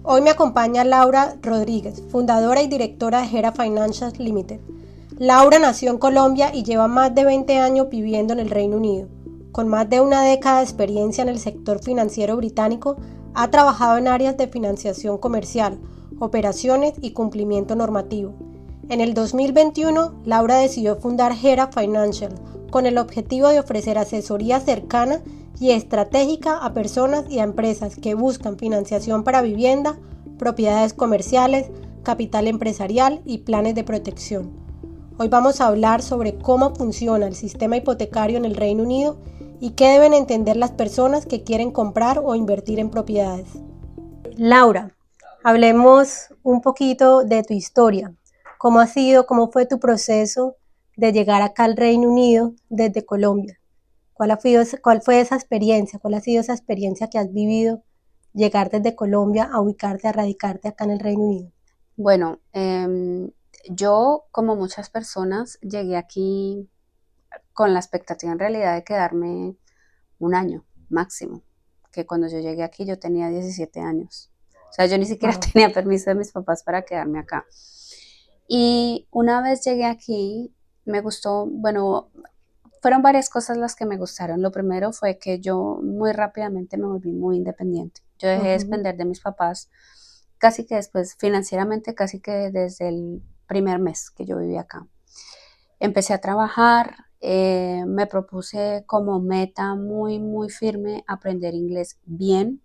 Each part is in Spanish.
Hoy me acompaña Laura Rodríguez, fundadora y directora de Gera Financial Limited. Laura nació en Colombia y lleva más de 20 años viviendo en el Reino Unido. Con más de una década de experiencia en el sector financiero británico, ha trabajado en áreas de financiación comercial, operaciones y cumplimiento normativo. En el 2021, Laura decidió fundar Gera Financial con el objetivo de ofrecer asesoría cercana y estratégica a personas y a empresas que buscan financiación para vivienda, propiedades comerciales, capital empresarial y planes de protección. Hoy vamos a hablar sobre cómo funciona el sistema hipotecario en el Reino Unido y qué deben entender las personas que quieren comprar o invertir en propiedades. Laura, hablemos un poquito de tu historia. ¿Cómo ha sido, cómo fue tu proceso de llegar acá al Reino Unido desde Colombia? ¿Cuál fue esa experiencia? ¿Cuál ha sido esa experiencia que has vivido, llegar desde Colombia a ubicarte, a radicarte acá en el Reino Unido? Bueno, yo, como muchas personas, llegué aquí con la expectativa en realidad de quedarme un año máximo, que cuando yo llegué aquí yo tenía 17 años. O sea, yo ni siquiera Wow. tenía permiso de mis papás para quedarme acá. Y una vez llegué aquí, me gustó, bueno, fueron varias cosas las que me gustaron. Lo primero fue que yo muy rápidamente me volví muy independiente. Yo dejé de Uh-huh. depender de mis papás casi que después, financieramente, casi que desde el primer mes que yo viví acá. Empecé a trabajar, me propuse como meta muy firme aprender inglés bien,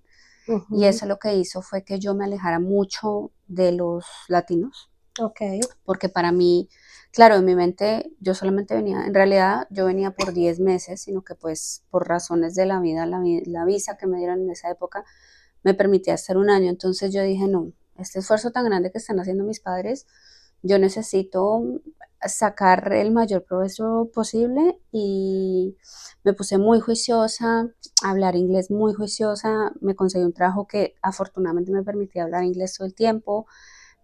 y Uh-huh. eso lo que hizo fue que yo me alejara mucho de los latinos, Ok. porque para mí, claro, en mi mente yo solamente venía, en realidad yo venía por 10 meses, sino que pues por razones de la vida, la visa que me dieron en esa época me permitía estar un año. Entonces yo dije, no, este esfuerzo tan grande que están haciendo mis padres, yo necesito sacar el mayor provecho posible, y me puse muy juiciosa, hablar inglés muy juiciosa, me conseguí un trabajo que afortunadamente me permitía hablar inglés todo el tiempo.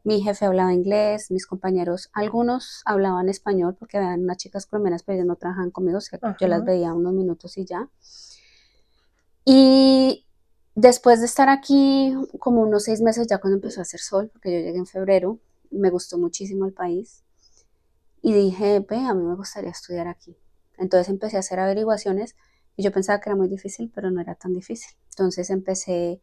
Mi jefe hablaba inglés, mis compañeros, algunos hablaban español porque habían unas chicas colombianas, pero ellas no trabajaban conmigo, o sea, yo las Ajá. veía unos minutos y ya. Y después de estar aquí como unos 6 meses, ya cuando empezó a hacer sol, porque yo llegué en febrero, me gustó muchísimo el país y dije, ve, a mí me gustaría estudiar aquí. Entonces empecé a hacer averiguaciones y yo pensaba que era muy difícil, pero no era tan difícil. Entonces empecé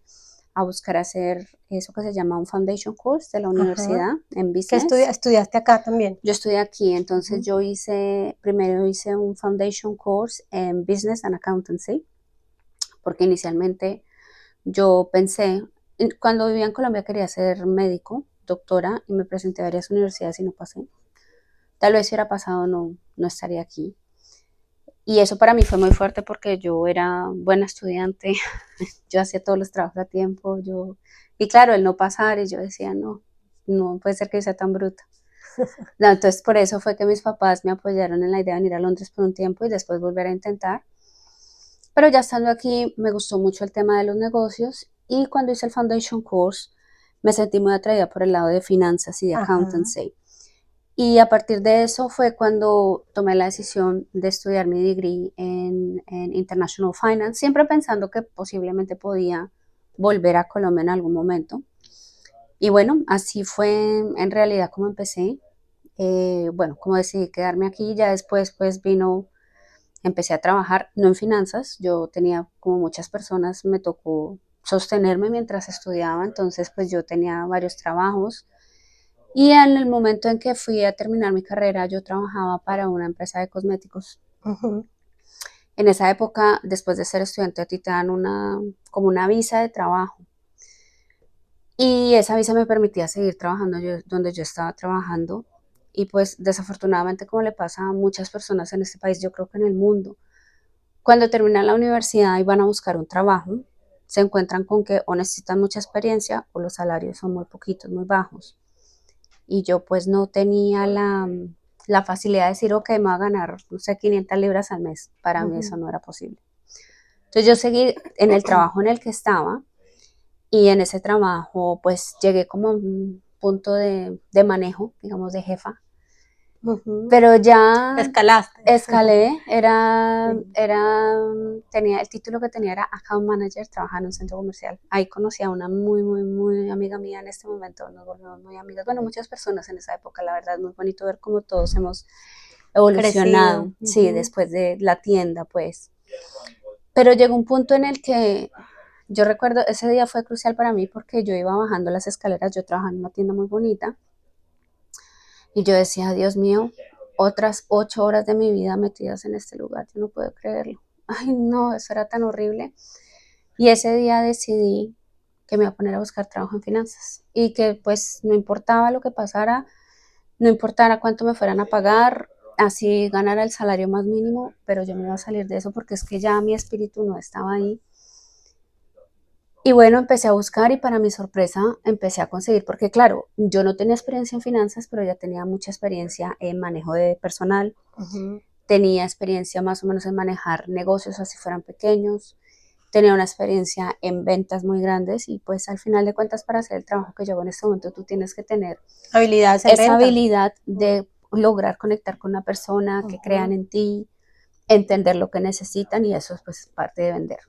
a buscar hacer eso que se llama un foundation course de la Ajá. universidad en ¿Qué business. estudiaste acá también? Yo estudié aquí, entonces Uh-huh. primero hice un foundation course en business and accountancy, porque inicialmente yo pensé, cuando vivía en Colombia quería ser médico, doctora, y me presenté a varias universidades y no pasé. Tal vez si hubiera pasado no estaría aquí. Y eso para mí fue muy fuerte porque yo era buena estudiante, yo hacía todos los trabajos a tiempo, y claro, el no pasar, y yo decía, no puede ser que yo sea tan bruta. No, entonces por eso fue que mis papás me apoyaron en la idea de venir a Londres por un tiempo y después volver a intentar. Pero ya estando aquí me gustó mucho el tema de los negocios, y cuando hice el Foundation Course me sentí muy atraída por el lado de finanzas y de Ajá. accountancy. Y a partir de eso fue cuando tomé la decisión de estudiar mi degree en International Finance, siempre pensando que posiblemente podía volver a Colombia en algún momento. Y bueno, así fue en realidad como empecé. Bueno, como decidí quedarme aquí, ya después pues empecé a trabajar, no en finanzas, yo tenía, como muchas personas, me tocó sostenerme mientras estudiaba, entonces pues yo tenía varios trabajos, y en el momento en que fui a terminar mi carrera yo trabajaba para una empresa de cosméticos. Uh-huh. En esa época, después de ser estudiante, a ti te dan como una visa de trabajo, y esa visa me permitía seguir trabajando donde yo estaba trabajando. Y pues desafortunadamente, como le pasa a muchas personas en este país, yo creo que en el mundo, cuando terminan la universidad y van a buscar un trabajo, se encuentran con que o necesitan mucha experiencia o los salarios son muy poquitos, muy bajos. Y yo pues no tenía la facilidad de decir, ok, me voy a ganar, no sé, 500 libras al mes. Para mí eso Uh-huh. no era posible. Entonces yo seguí en el trabajo en el que estaba, y en ese trabajo pues llegué como a un punto de manejo, digamos, de jefa. Pero ya Escalaste. escalé, Sí. tenía el título que tenía era Account Manager, trabajaba en un centro comercial. Ahí conocí a una muy amiga mía en este momento, nos volvimos muy amigas. Bueno, muchas personas en esa época, la verdad, es muy bonito ver cómo todos hemos Crecido. evolucionado, sí, después de la tienda, pues. Pero llegó un punto en el que yo recuerdo, ese día fue crucial para mí porque yo iba bajando las escaleras, yo trabajaba en una tienda muy bonita, y yo decía, Dios mío, otras 8 horas de mi vida metidas en este lugar, yo no puedo creerlo. Ay, no, eso era tan horrible. Y ese día decidí que me iba a poner a buscar trabajo en finanzas y que pues no importaba lo que pasara, no importara cuánto me fueran a pagar, así ganara el salario más mínimo, pero yo me iba a salir de eso porque es que ya mi espíritu no estaba ahí. Y bueno, empecé a buscar y para mi sorpresa empecé a conseguir, porque claro, yo no tenía experiencia en finanzas, pero ya tenía mucha experiencia en manejo de personal, tenía experiencia más o menos en manejar negocios así fueran pequeños, tenía una experiencia en ventas muy grandes y pues al final de cuentas para hacer el trabajo que yo hago en este momento tú tienes que tener Habilidades en esa venta. habilidad de lograr conectar con una persona, que crean en ti, entender lo que necesitan y eso es pues parte de vender.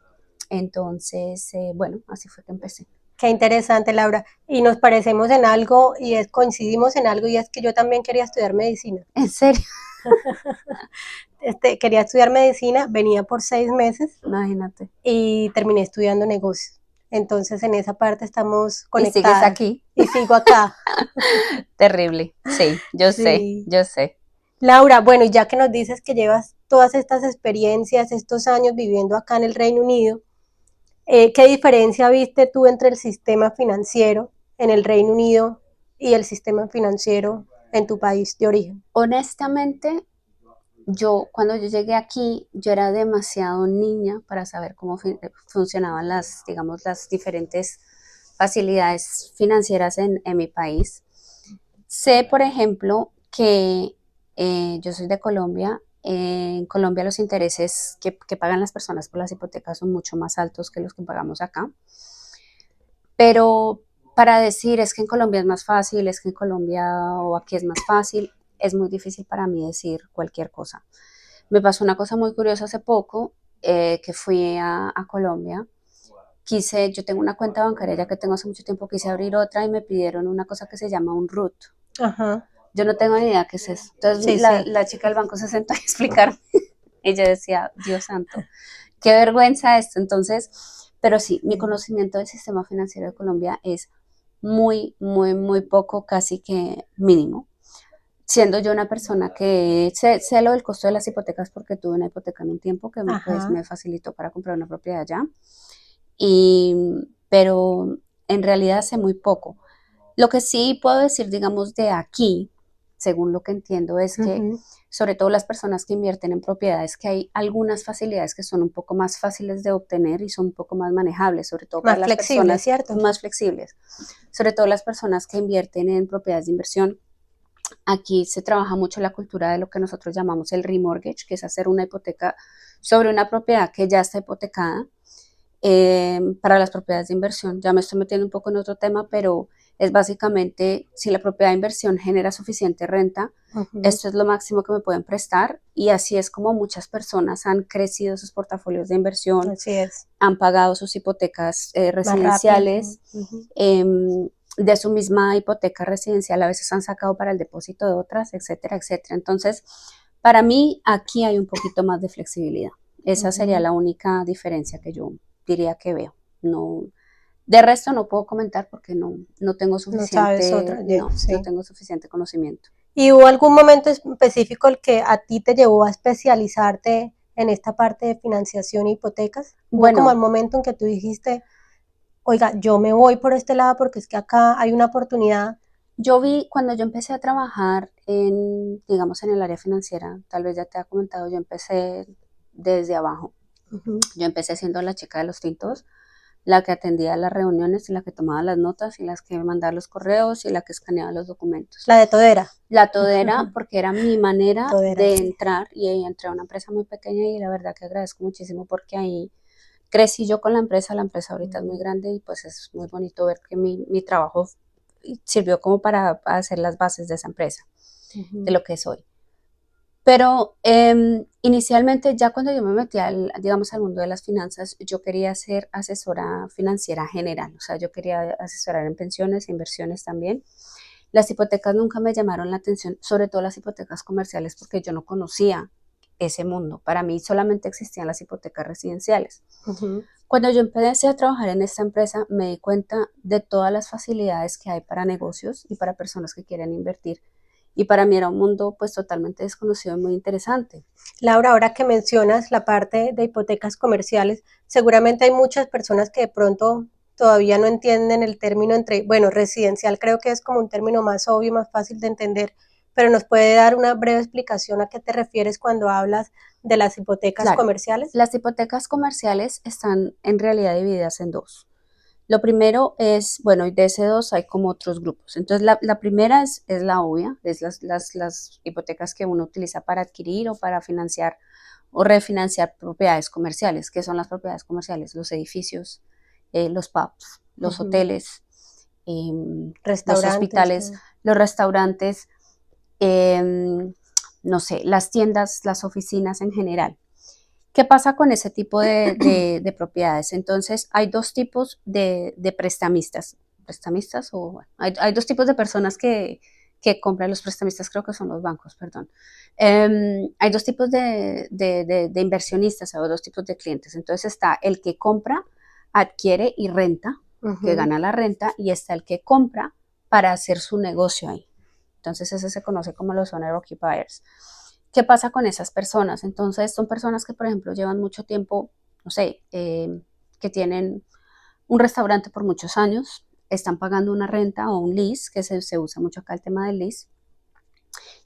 Entonces, bueno, así fue que empecé. Qué interesante, Laura. Y nos parecemos en algo y coincidimos en algo y es que yo también quería estudiar medicina. ¿En serio? Quería estudiar medicina, venía por 6 meses Imagínate. y terminé estudiando negocios. Entonces en esa parte estamos ¿Y sigues conectadas aquí? y sigo acá. Terrible. Sí, yo sé, Sí. yo sé. Laura, bueno, y ya que nos dices que llevas todas estas experiencias, estos años viviendo acá en el Reino Unido, ¿qué diferencia viste tú entre el sistema financiero en el Reino Unido y el sistema financiero en tu país de origen? Honestamente, cuando yo llegué aquí, yo era demasiado niña para saber cómo funcionaban digamos, las diferentes facilidades financieras en mi país. Sé, por ejemplo, que yo soy de Colombia. En Colombia los intereses que pagan las personas por las hipotecas son mucho más altos que los que pagamos acá. Pero para decir es que en Colombia es más fácil, es que en Colombia o aquí es más fácil, es muy difícil para mí decir cualquier cosa. Me pasó una cosa muy curiosa hace poco, que fui a Colombia. Yo tengo una cuenta bancaria ya que tengo hace mucho tiempo, quise abrir otra y me pidieron una cosa que se llama un RUT. Ajá. Yo no tengo ni idea qué es eso. Entonces Sí, sí. la chica del banco se sentó a explicarme y yo decía, Dios santo, qué vergüenza esto. Entonces, pero sí, mi conocimiento del sistema financiero de Colombia es muy poco, casi que mínimo. Siendo yo una persona que sé lo del costo de las hipotecas porque tuve una hipoteca en un tiempo que pues Ajá. me facilitó para comprar una propiedad allá. Y, pero en realidad sé muy poco. Lo que sí puedo decir, digamos, de aquí, según lo que entiendo, es que Ujú. sobre todo las personas que invierten en propiedades, que hay algunas facilidades que son un poco más fáciles de obtener y son un poco más manejables, sobre todo para Más las flexible, personas ¿cierto? más flexibles, sobre todo las personas que invierten en propiedades de inversión. Aquí se trabaja mucho la cultura de lo que nosotros llamamos el remortgage, que es hacer una hipoteca sobre una propiedad que ya está hipotecada para las propiedades de inversión. Ya me estoy metiendo un poco en otro tema, pero es básicamente si la propiedad de inversión genera suficiente renta, Ujú. esto es lo máximo que me pueden prestar y así es como muchas personas han crecido sus portafolios de inversión, Así es. han pagado sus hipotecas Más rápido. residenciales, Ujú. de su misma hipoteca residencial a veces han sacado para el depósito de otras, etcétera, etcétera. Entonces, para mí aquí hay un poquito más de flexibilidad. Esa sería Ujú. la única diferencia que yo diría que veo. No, de resto no puedo comentar porque no tengo No sabes suficiente, otra. no Sí. tengo suficiente conocimiento. ¿Y hubo algún momento específico el que a ti te llevó a especializarte en esta parte de financiación e hipotecas? ¿Hubo como el Bueno, momento en que tú dijiste, oiga, yo me voy por este lado porque es que acá hay una oportunidad? yo vi cuando yo empecé a trabajar digamos, en el área financiera, tal vez ya te ha comentado, yo empecé desde abajo. Ujú. Yo empecé siendo la chica de los tintos, la que atendía las reuniones y la que tomaba las notas y las que mandaba los correos y la que escaneaba los documentos. La de todera. La todera, porque era mi manera Todera, de sí. entrar y ahí entré a una empresa muy pequeña y la verdad que agradezco muchísimo porque ahí crecí yo con la empresa ahorita es muy grande y pues es muy bonito ver que mi trabajo sirvió como para hacer las bases de esa empresa, de Ujú. lo que soy. Pero inicialmente, ya cuando yo me metí digamos, al mundo de las finanzas, yo quería ser asesora financiera general, o sea, yo quería asesorar en pensiones e inversiones también. Las hipotecas nunca me llamaron la atención, sobre todo las hipotecas comerciales, porque yo no conocía ese mundo. Para mí solamente existían las hipotecas residenciales. Cuando yo empecé a trabajar en esta empresa, me di cuenta de todas las facilidades que hay para negocios y para personas que quieren invertir. Y para mí era un mundo pues totalmente desconocido y muy interesante. Laura, ahora que mencionas la parte de hipotecas comerciales, seguramente hay muchas personas que de pronto todavía no entienden el término entre, bueno, residencial creo que es como un término más obvio, más fácil de entender, pero ¿nos puede dar una breve explicación a qué te refieres cuando hablas de las hipotecas Claro, comerciales? las hipotecas comerciales están en realidad divididas en dos. Lo primero es, bueno, y de ese dos hay como otros grupos. Entonces, la primera es la obvia, es las hipotecas que uno utiliza para adquirir o para financiar o refinanciar propiedades comerciales. ¿Qué son las propiedades comerciales? Los edificios, los pubs, los hoteles, los Restaurantes. hospitales, los restaurantes, em, no sé, las tiendas, las oficinas en general. ¿Qué pasa con ese tipo de propiedades? Entonces, hay dos tipos de prestamistas. ¿Prestamistas? O bueno, hay dos tipos de personas que compran los prestamistas, creo que son los bancos, perdón. Hay dos tipos de inversionistas, o dos tipos de clientes. Entonces está el que compra, adquiere y renta, que gana la renta, y está el que compra para hacer su negocio ahí. Entonces ese se conoce como los owner occupiers. ¿Qué pasa con esas personas? Entonces son personas que, por ejemplo, llevan mucho tiempo, no sé, que tienen un restaurante por muchos años, están pagando una renta o un lease, que se usa mucho acá el tema del lease,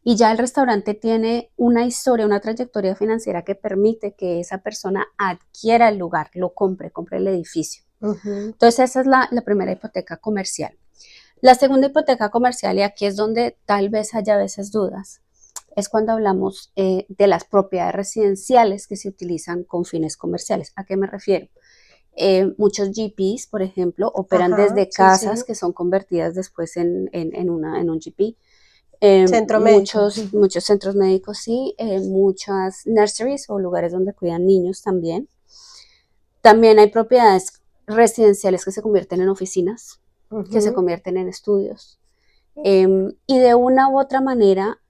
y ya el restaurante tiene una historia, una trayectoria financiera que permite que esa persona adquiera el lugar, lo compre, compre el edificio. Entonces esa es la primera hipoteca comercial. La segunda hipoteca comercial, y aquí es donde tal vez haya a veces dudas, es cuando hablamos de las propiedades residenciales que se utilizan con fines comerciales. ¿A qué me refiero? Muchos GPs, por ejemplo, operan desde casas que son convertidas después en un GP. Centro médico. Muchos centros médicos, sí, muchas nurseries o lugares donde cuidan niños también. También hay propiedades residenciales que se convierten en oficinas, que se convierten en estudios. Y de una u otra manera,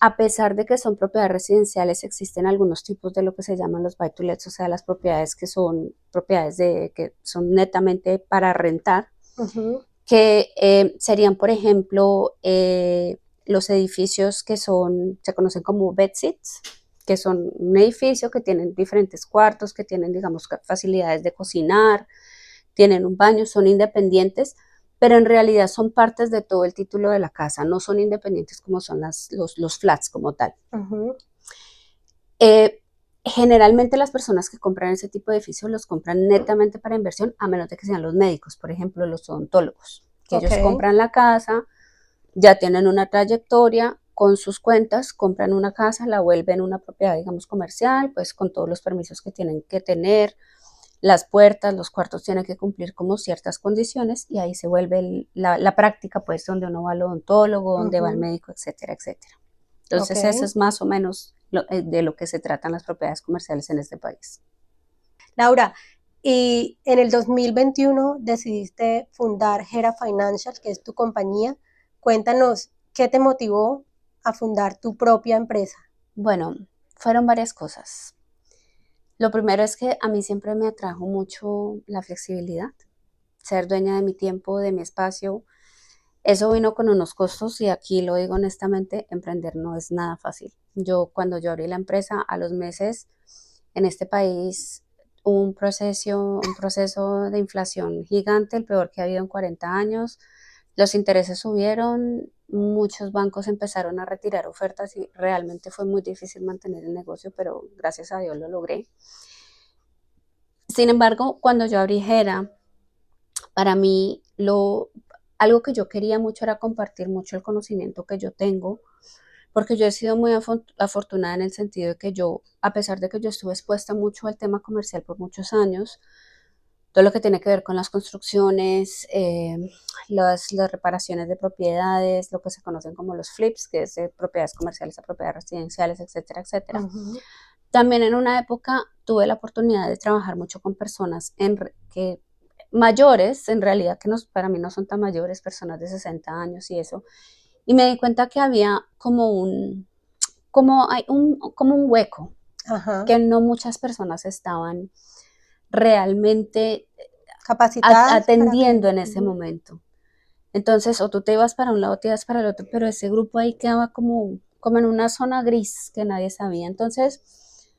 a pesar de que son propiedades residenciales, existen algunos tipos de lo que se llaman los buy to lets, o sea, las propiedades que son propiedades que son netamente para rentar, que serían, por ejemplo, los edificios que se conocen como bedsits, que son un edificio que tienen diferentes cuartos, que tienen, digamos, facilidades de cocinar, tienen un baño, son independientes, pero en realidad son partes de todo el título de la casa, no son independientes como son los flats como tal. Generalmente las personas que compran ese tipo de edificios los compran netamente para inversión, a menos de que sean los médicos, por ejemplo, los odontólogos, que ellos compran la casa, ya tienen una trayectoria con sus cuentas, compran una casa, la vuelven una propiedad, digamos, comercial, pues con todos los permisos que tienen que tener, las puertas, los cuartos tienen que cumplir como ciertas condiciones y ahí se vuelve la práctica, pues, donde uno va al odontólogo, donde va al médico, etcétera, etcétera. Entonces, eso es más o menos de lo que se tratan las propiedades comerciales en este país. Laura, y en el 2021 decidiste fundar Gera Financial, que es tu compañía. Cuéntanos, ¿qué te motivó a fundar tu propia empresa? Bueno, fueron varias cosas. Lo primero es que a mí siempre me atrajo mucho la flexibilidad, ser dueña de mi tiempo, de mi espacio. Eso vino con unos costos y aquí lo digo honestamente, emprender no es nada fácil. Cuando yo abrí la empresa, a los meses en este país un proceso de inflación gigante, el peor que ha habido en 40 años. Los intereses subieron, muchos bancos empezaron a retirar ofertas y realmente fue muy difícil mantener el negocio, pero gracias a Dios lo logré. Sin embargo, cuando yo abrí Gera, para mí algo que yo quería mucho era compartir mucho el conocimiento que yo tengo, porque yo he sido muy afortunada en el sentido de que a pesar de que yo estuve expuesta mucho al tema comercial por muchos años, todo lo que tiene que ver con las construcciones, las reparaciones de propiedades, lo que se conocen como los flips, que es de propiedades comerciales a propiedades residenciales, etcétera, etcétera. También en una época tuve la oportunidad de trabajar mucho con personas que mayores, en realidad que para mí no son tan mayores, personas de 60 años y eso, y me di cuenta que había como un hueco, que no muchas personas estaban realmente capacitadas atendiendo en ese momento. Entonces, o tú te ibas para un lado, o te ibas para el otro, pero ese grupo ahí quedaba como en una zona gris que nadie sabía. Entonces,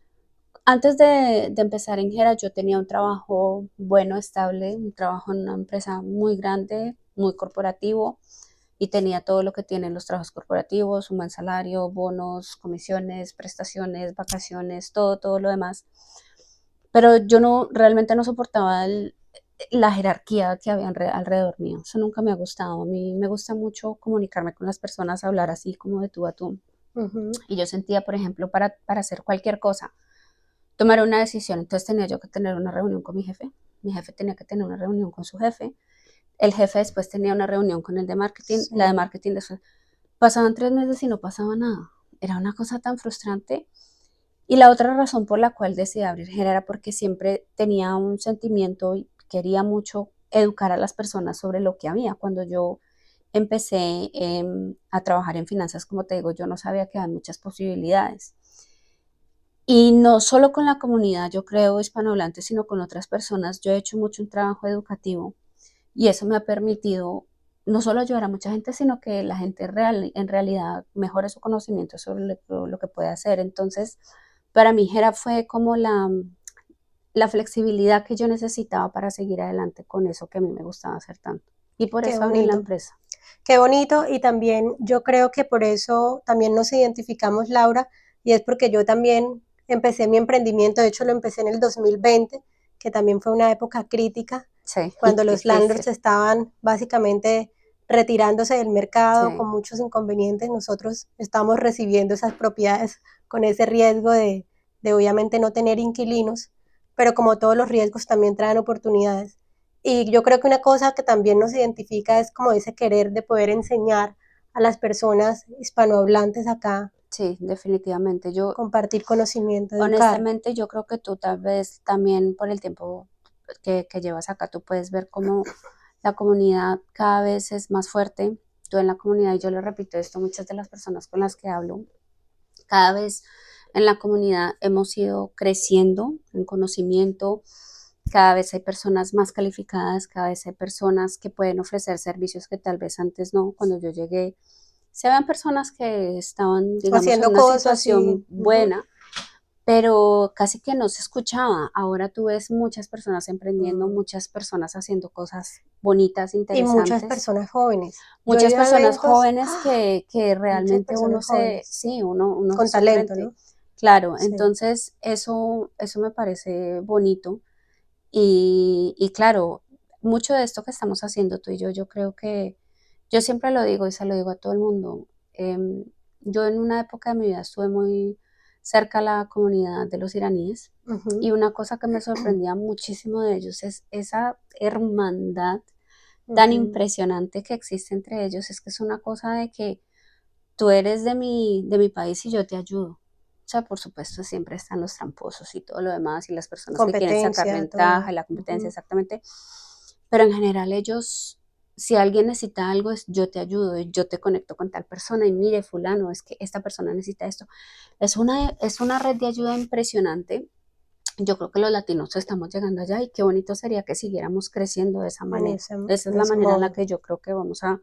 antes de empezar en Gera, yo tenía un trabajo bueno, estable, un trabajo en una empresa muy grande, muy corporativo, y tenía todo lo que tienen los trabajos corporativos, un buen salario, bonos, comisiones, prestaciones, vacaciones, todo lo demás. Pero yo realmente no soportaba la jerarquía que había alrededor mío. Eso nunca me ha gustado. A mí me gusta mucho comunicarme con las personas, hablar así como de tú a tú. Y yo sentía, por ejemplo, para hacer cualquier cosa, tomar una decisión, entonces tenía yo que tener una reunión con mi jefe tenía que tener una reunión con su jefe, el jefe después tenía una reunión con el de marketing, la de marketing después. Pasaban 3 meses y no pasaba nada. Era una cosa tan frustrante. Y la otra razón por la cual decidí abrir Gera era porque siempre tenía un sentimiento y quería mucho educar a las personas sobre lo que había. Cuando yo empecé a trabajar en finanzas, como te digo, yo no sabía que había muchas posibilidades. Y no solo con la comunidad, yo creo, hispanohablante, sino con otras personas. Yo he hecho mucho un trabajo educativo y eso me ha permitido no solo ayudar a mucha gente, sino que la gente en realidad mejore su conocimiento sobre lo que puede hacer. Entonces, para mí Gera fue como la flexibilidad que yo necesitaba para seguir adelante con eso que a mí me gustaba hacer tanto. Y por eso abrí la empresa. Qué bonito, y también yo creo que por eso también nos identificamos, Laura, y es porque yo también empecé mi emprendimiento, de hecho lo empecé en el 2020, que también fue una época crítica, cuando los landlords estaban básicamente retirándose del mercado con muchos inconvenientes. Nosotros estamos recibiendo esas propiedades con ese riesgo de obviamente no tener inquilinos, pero como todos los riesgos también traen oportunidades. Y yo creo que una cosa que también nos identifica es como ese querer de poder enseñar a las personas hispanohablantes acá. Sí, definitivamente. Compartir conocimiento, educar. Honestamente, yo creo que tú tal vez también por el tiempo que llevas acá, tú puedes ver cómo la comunidad cada vez es más fuerte. Tú en la comunidad, y yo le repito esto a muchas de las personas con las que hablo, cada vez en la comunidad hemos ido creciendo en conocimiento, cada vez hay personas más calificadas, cada vez hay personas que pueden ofrecer servicios que tal vez antes no. Cuando yo llegué, se vean personas que estaban, digamos, haciendo en una situación buena, pero casi que no se escuchaba. Ahora tú ves muchas personas emprendiendo, muchas personas haciendo cosas bonitas, interesantes. Y muchas personas jóvenes. Muchas personas jóvenes que realmente uno con talento, ¿no? Claro, sí. Entonces eso me parece bonito. Y claro, mucho de esto que estamos haciendo tú y yo creo que, yo siempre lo digo y se lo digo a todo el mundo, yo en una época de mi vida estuve muy cerca a la comunidad de los iraníes, y una cosa que me sorprendía muchísimo de ellos es esa hermandad tan impresionante que existe entre ellos. Es que es una cosa de que tú eres de mi país y yo te ayudo. O sea, por supuesto, siempre están los tramposos y todo lo demás, y las personas que quieren sacar ventaja, y la competencia, exactamente. Pero en general ellos, si alguien necesita algo, es yo te ayudo, yo te conecto con tal persona, y mire, fulano, es que esta persona necesita esto. Es una red de ayuda impresionante. Yo creo que los latinos estamos llegando allá, y qué bonito sería que siguiéramos creciendo de esa manera. Esa es la manera en la que yo creo que vamos a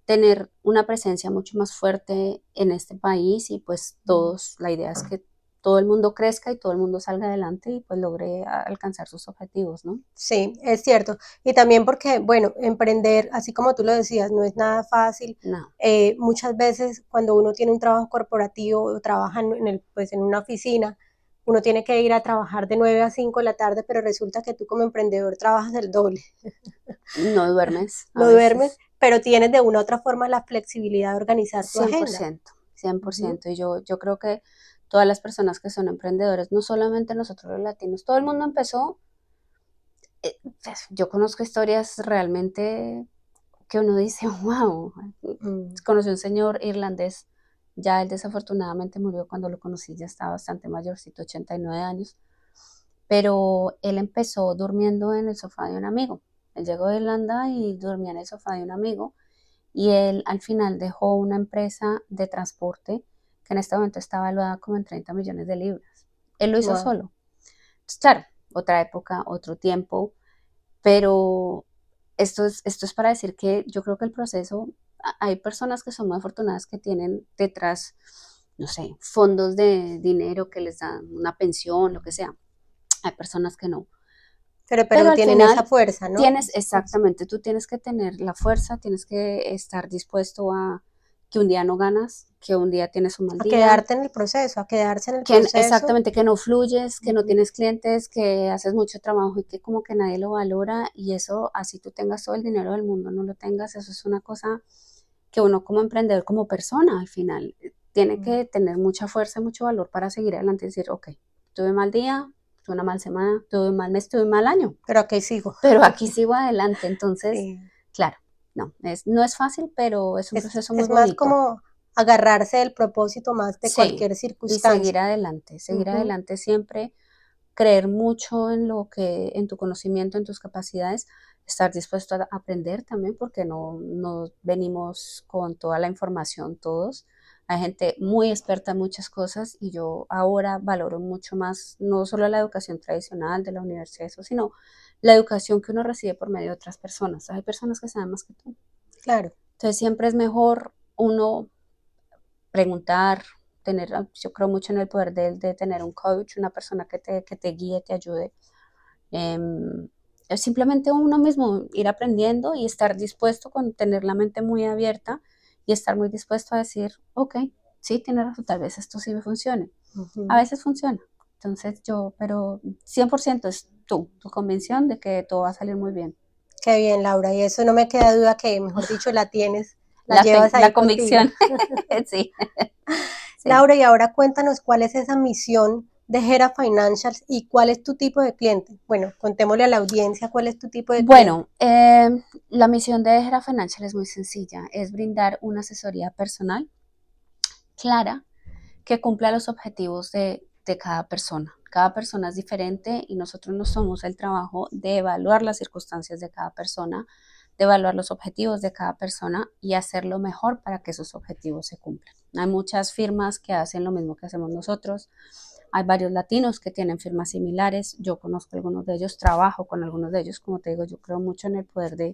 tener una presencia mucho más fuerte en este país, y pues la idea es que todo el mundo crezca y todo el mundo salga adelante y pues logre alcanzar sus objetivos, ¿no? Sí, es cierto. Y también porque, bueno, emprender, así como tú lo decías, no es nada fácil. No. Muchas veces cuando uno tiene un trabajo corporativo o trabaja en una oficina, uno tiene que ir a trabajar de 9 a 5 de la tarde, pero resulta que tú como emprendedor trabajas el doble. No duermes. No duermes, pero tienes de una u otra forma la flexibilidad de organizar tu agenda. 100%. Y yo creo que todas las personas que son emprendedores, no solamente nosotros los latinos, todo el mundo empezó Pues, yo conozco historias realmente que uno dice, wow, Mm, conocí a un señor irlandés, ya él desafortunadamente murió cuando lo conocí, ya estaba bastante mayorcito, 89 años, pero él empezó durmiendo en el sofá de un amigo. Él llegó de Irlanda y dormía en el sofá de un amigo y él al final dejó una empresa de transporte que en este momento está evaluada como en 30 millones de libras. Él lo hizo wow. solo. Entonces, claro, otra época, otro tiempo, pero esto es para decir que yo creo que el proceso, hay personas que son muy afortunadas que tienen detrás, no sé, fondos de dinero que les dan una pensión, lo que sea. Hay personas que no. Pero Pero al tienen esa final fuerza, ¿no? tienes, Esa fuerza. exactamente, tú tienes que tener la fuerza, tienes que estar dispuesto a que un día no ganas, que un día tienes un mal A día, quedarte en el proceso, a quedarse en el que proceso. exactamente que no fluyes, que no Ujú. tienes clientes, que haces mucho trabajo y que como que nadie lo valora y eso así tú tengas todo el dinero del mundo, no lo tengas, eso es una cosa que uno como emprendedor, como persona al final, tiene Mm. que tener mucha fuerza, mucho valor para seguir adelante y decir, ok, tuve mal día, tuve una mal semana, tuve un mal mes, tuve un mal año, Pero aquí sigo. pero aquí sigo adelante, entonces, Sí. claro, no es fácil, pero es un proceso muy Es más bonito. como agarrarse del propósito más de Sí, cualquier y circunstancia. seguir Ujú. adelante siempre, creer mucho en en tu conocimiento, en tus capacidades, estar dispuesto a aprender también, porque no venimos con toda la información todos. Hay gente muy experta en muchas cosas y yo ahora valoro mucho más no solo la educación tradicional de la universidad, eso, sino la educación que uno recibe por medio de otras personas. Hay personas que saben más que tú. Claro. Entonces siempre es mejor uno preguntar, yo creo mucho en el poder de tener un coach, una persona que te guíe, te ayude. Es simplemente uno mismo ir aprendiendo y estar dispuesto con tener la mente muy abierta y estar muy dispuesto a decir, ok, sí, tiene razón, tal vez esto sí me funcione. A Ujú. veces funciona. Entonces pero 100% es tu convicción de que todo va a salir muy bien. Qué bien, Laura. Y eso no me queda duda que, mejor dicho, la tienes, la La, fe, llevas la ahí contigo. convicción, sí, sí. Laura, y ahora cuéntanos cuál es esa misión de Gera Financials y cuál es tu tipo de cliente. Bueno, contémosle a la audiencia cuál es tu tipo de cliente. Bueno, la misión de Gera Financial es muy sencilla, es brindar una asesoría personal clara que cumpla los objetivos de cada persona. Cada persona es diferente y nosotros nos somos el trabajo de evaluar las circunstancias de cada persona, de evaluar los objetivos de cada persona y hacer lo mejor para que esos objetivos se cumplan. Hay muchas firmas que hacen lo mismo que hacemos nosotros. Hay varios latinos que tienen firmas similares. Yo conozco algunos de ellos, trabajo con algunos de ellos. Como te digo, yo creo mucho en el poder de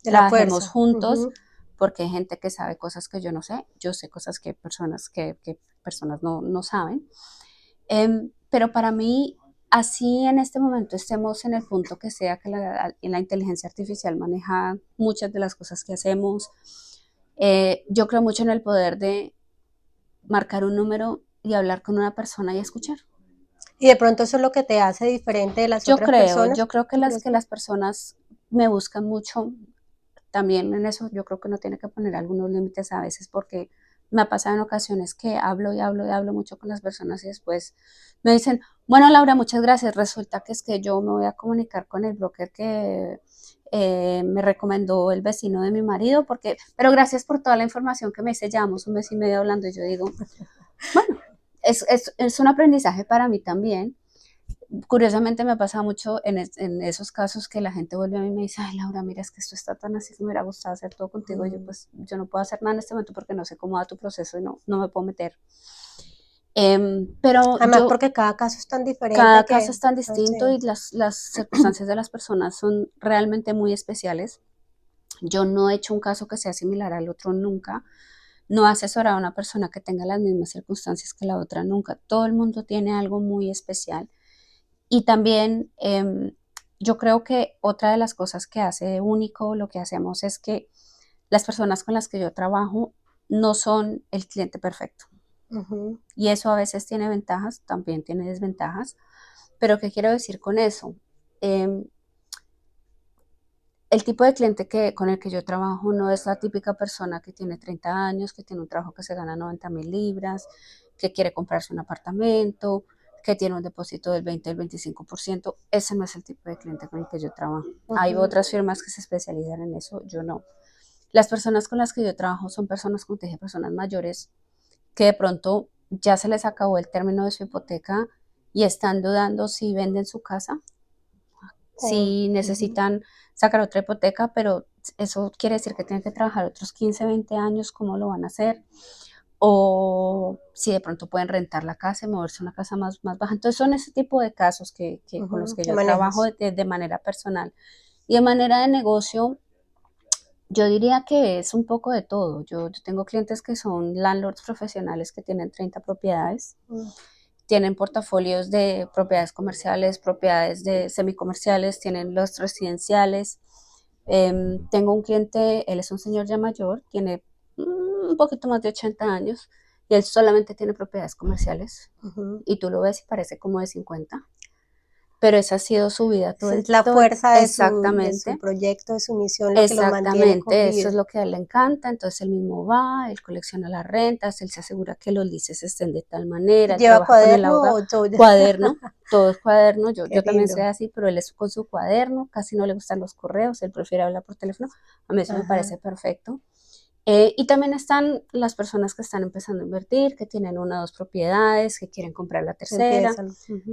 De la trabajemos fuerza. juntos Ujú. porque hay gente que sabe cosas que yo sé cosas que personas no saben. Pero para mí, así en este momento estemos en el punto que sea que la inteligencia artificial maneja muchas de las cosas que hacemos, yo creo mucho en el poder de marcar un número y hablar con una persona y escuchar. Y de pronto eso es lo que te hace diferente de las otras personas. Yo creo que ¿Tú crees que que? las personas me buscan mucho también en eso yo creo que uno tiene que poner algunos límites a veces porque me ha pasado en ocasiones que hablo y hablo y hablo mucho con las personas y después me dicen, bueno Laura, muchas gracias, resulta que es que yo me voy a comunicar con el broker que me recomendó el vecino de mi marido, pero gracias por toda la información que me dice, llevamos un mes y medio hablando y yo digo, bueno, es un aprendizaje para mí también. Curiosamente me pasa mucho en esos casos que la gente vuelve a mí y me dice, ay Laura, mira, es que esto está tan así, me hubiera gustado hacer todo contigo. Y yo Mm. pues, yo no puedo hacer nada en este momento porque no sé cómo va tu proceso y no me puedo meter. Pero Además, porque cada caso es tan diferente cada caso que, es tan no distinto sé. y las circunstancias de las personas son realmente muy especiales. Yo no he hecho un caso que sea similar al otro nunca. No he asesorado a una persona que tenga las mismas circunstancias que la otra nunca. Todo el mundo tiene algo muy especial. Y también yo creo que otra de las cosas que hace único lo que hacemos es que las personas con las que yo trabajo no son el cliente perfecto. Ujú. Y eso a veces tiene ventajas, también tiene desventajas. Pero ¿qué quiero decir con eso? Eh, el tipo de cliente con el que yo trabajo no es la típica persona que tiene 30 años, que tiene un trabajo que se gana 90.000 libras, que quiere comprarse un apartamento, que tiene un depósito del 20, del 25%. Ese no es el tipo de cliente con el que yo trabajo. Hay otras firmas que se especializan en eso, yo no. Las personas con las que yo trabajo son personas, como te dije, personas mayores que de pronto ya se les acabó el término de su hipoteca y están dudando si venden su casa, si necesitan sacar otra hipoteca, pero eso quiere decir que tienen que trabajar otros 15, 20 años, ¿cómo lo van a hacer? O si de pronto pueden rentar la casa y moverse a una casa más baja. Entonces son ese tipo de casos con los que yo trabajo de manera personal. Y de manera de negocio, yo diría que es un poco de todo. Yo tengo clientes que son landlords profesionales que tienen 30 propiedades, tienen portafolios de propiedades comerciales, propiedades de semicomerciales, tienen los residenciales. Tengo un cliente, él es un señor ya mayor, tiene un poquito más de 80 años y él solamente tiene propiedades comerciales y tú lo ves y parece como de 50. Pero esa ha sido su vida todo el tiempo. Es la fuerza de exactamente. Su proyecto, de su misión, lo que lo mantiene con vida. Eso es lo que a él le encanta. Entonces él mismo va, él colecciona las rentas, él se asegura que los leases estén de tal manera. ¿Lleva cuaderno o todo? Cuaderno, todo es cuaderno. Yo también lindo. soy así, pero él es con su cuaderno, casi no le gustan los correos, él prefiere hablar por teléfono. A mí eso me parece perfecto. Y también están las personas que están empezando a invertir, que tienen una o dos propiedades, que quieren comprar la tercera,